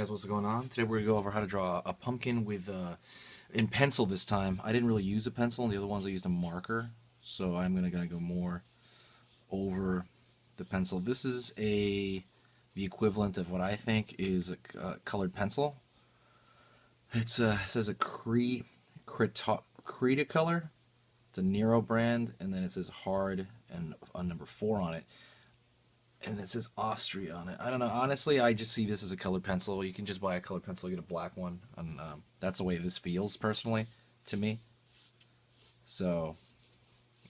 guys, what's going on? Today we're going to go over how to draw a pumpkin with in pencil this time. I didn't really use a pencil, and the other ones I used a marker, so I'm going to go more over the pencil. This is the equivalent of what I think is a colored pencil. It says a Cretacolor. It's a Nero brand, and then it says hard and a number 4 on it. And it says Austria on it. I don't know. Honestly, I just see this as a colored pencil. You can just buy a colored pencil, get a black one. And that's the way this feels, personally, to me. So,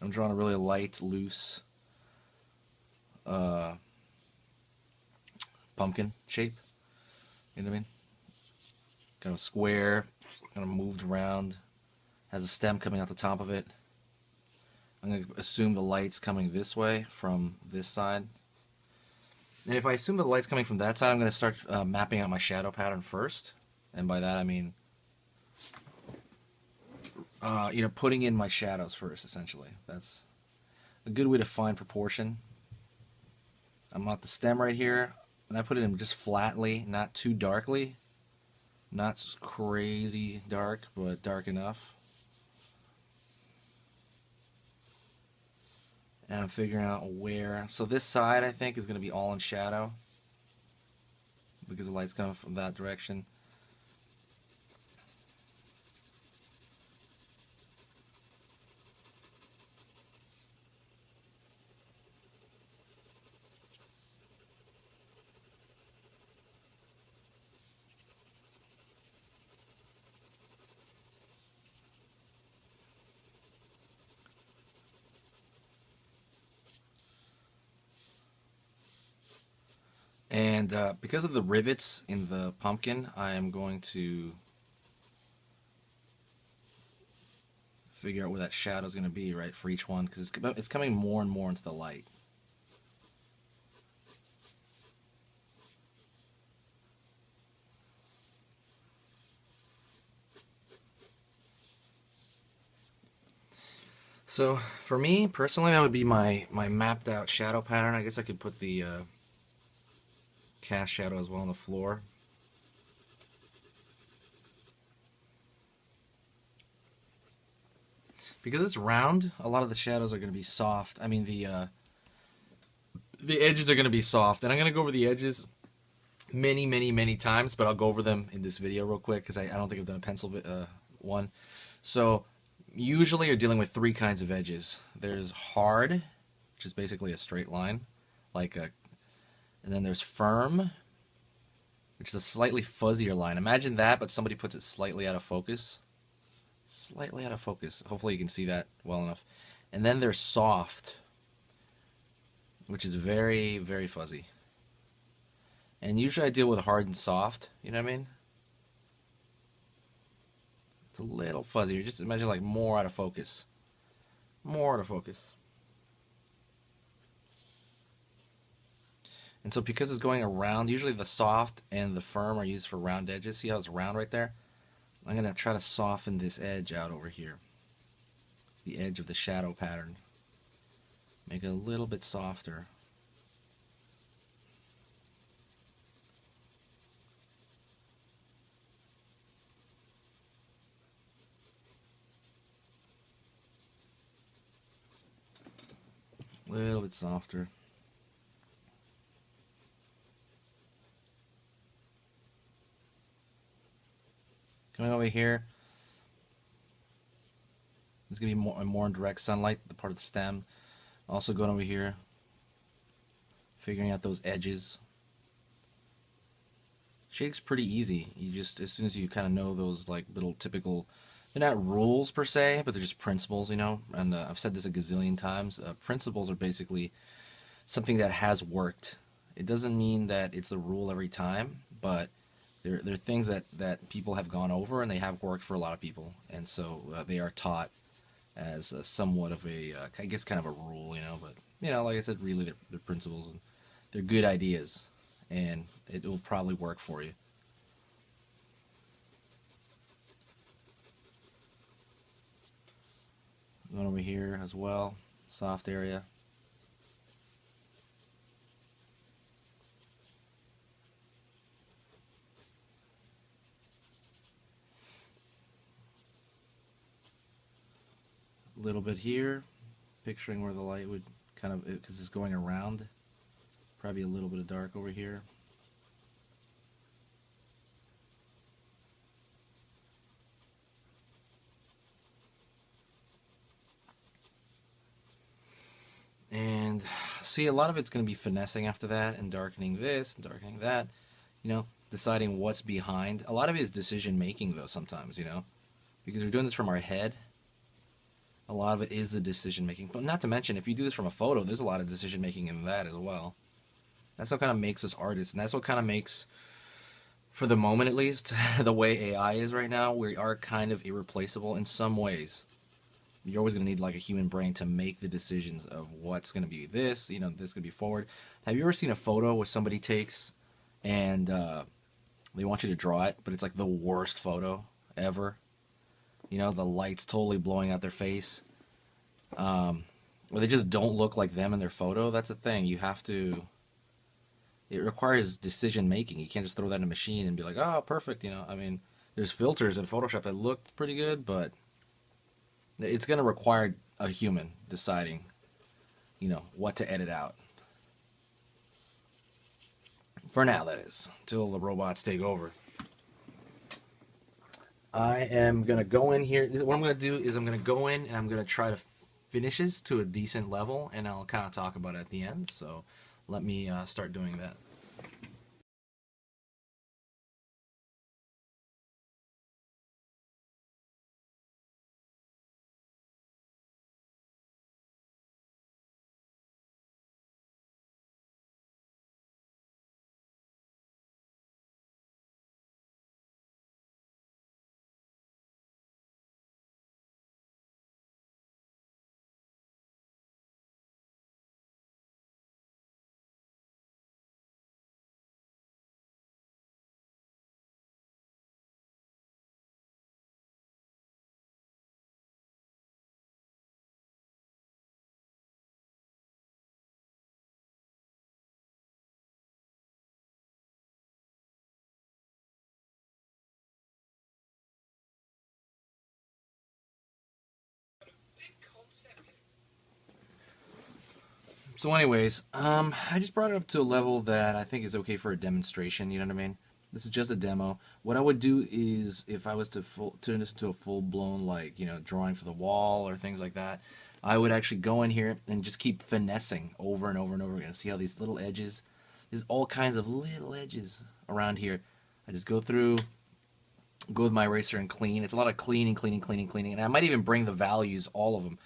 I'm drawing a really light, loose pumpkin shape. You know what I mean? Kind of square, kind of moved around. Has a stem coming out the top of it. I'm going to assume the light's coming this way from this side. And if I assume the light's coming from that side, I'm going to start mapping out my shadow pattern first. And by that I mean, putting in my shadows first, essentially. That's a good way to find proportion. I'm at the stem right here, and I put it in just flatly, not too darkly. Not crazy dark, but dark enough. And I'm figuring out where. So this side, I think, is going to be all in shadow because the light's coming from that direction. And because of the rivets in the pumpkin, I am going to figure out where that shadow is going to be, right, for each one, because it's coming more and more into the light. So for me personally, that would be my mapped out shadow pattern. I guess I could put the cast shadow as well on the floor. Because it's round, a lot of the shadows are going to be soft. I mean, the edges are going to be soft, and I'm going to go over the edges many times, but I'll go over them in this video real quick because I don't think I've done a pencil one. So usually you're dealing with 3 kinds of edges. There's hard, which is basically a straight line, and then there's firm, which is a slightly fuzzier line. Imagine that, but somebody puts it slightly out of focus. Slightly out of focus. Hopefully you can see that well enough. And then there's soft, which is very fuzzy. And usually I deal with hard and soft, you know what I mean? It's a little fuzzier. Just imagine like more out of focus. More out of focus. And so because it's going around, usually the soft and the firm are used for round edges. See how it's round right there? I'm going to try to soften this edge out over here. The edge of the shadow pattern. Make it a little bit softer. A little bit softer. Coming over here, it's going to be more in direct sunlight, the part of the stem. Also going over here, figuring out those edges. Shade's pretty easy. You just, as soon as you kind of know those like little typical, they're not rules per se, but they're just principles, you know. And I've said this a gazillion times. Principles are basically something that has worked. It doesn't mean that it's the rule every time, but they're things that people have gone over and they have worked for a lot of people, and so they are taught as somewhat of a, I guess, kind of a rule, you know. But you know, like I said, really they're principles and they're good ideas, and it will probably work for you. Going over here as well, soft area. little bit here, picturing where the light would kind of, because it's going around, probably a little bit of dark over here. And see, a lot of it's going to be finessing after that, and darkening this, and darkening that, you know, deciding what's behind. A lot of it is decision making, though, sometimes, you know, because we're doing this from our head. A lot of it is the decision making. But not to mention, if you do this from a photo, there's a lot of decision making in that as well. That's what kind of makes us artists, and that's what kind of makes, for the moment at least, the way AI is right now, we are kind of irreplaceable in some ways. You're always going to need like a human brain to make the decisions of what's going to be this, you know, this could be forward. Have you ever seen a photo where somebody takes and they want you to draw it, but it's like the worst photo ever? You know, the light's totally blowing out their face. Or they just don't look like them in their photo. That's the thing. You have to... It requires decision making. You can't just throw that in a machine and be like, oh, perfect, you know. I mean, there's filters in Photoshop that look pretty good, but it's going to require a human deciding, you know, what to edit out. For now, that is. Until the robots take over. I am going to go in here. What I'm going to do is I'm going to go in and I'm going to try to finish this to a decent level, and I'll kind of talk about it at the end. So let me start doing that. So anyways, I just brought it up to a level that I think is okay for a demonstration, you know what I mean? This is just a demo. What I would do is, if I was to turn this into a full-blown, like, you know, drawing for the wall or things like that, I would actually go in here and just keep finessing over and over and over again. See how these little edges, there's all kinds of little edges around here. I just go through, go with my eraser and clean. It's a lot of cleaning, cleaning, cleaning, cleaning. And I might even bring the values, all of them,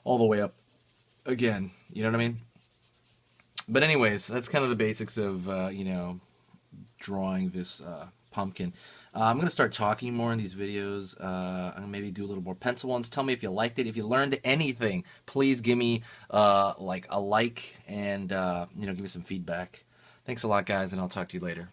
all the way up again. You know what I mean? But anyways, that's kind of the basics of, you know, drawing this pumpkin. I'm going to start talking more in these videos. I'm going to maybe do a little more pencil ones. Tell me if you liked it. If you learned anything, please give me like a like and, you know, give me some feedback. Thanks a lot, guys, and I'll talk to you later.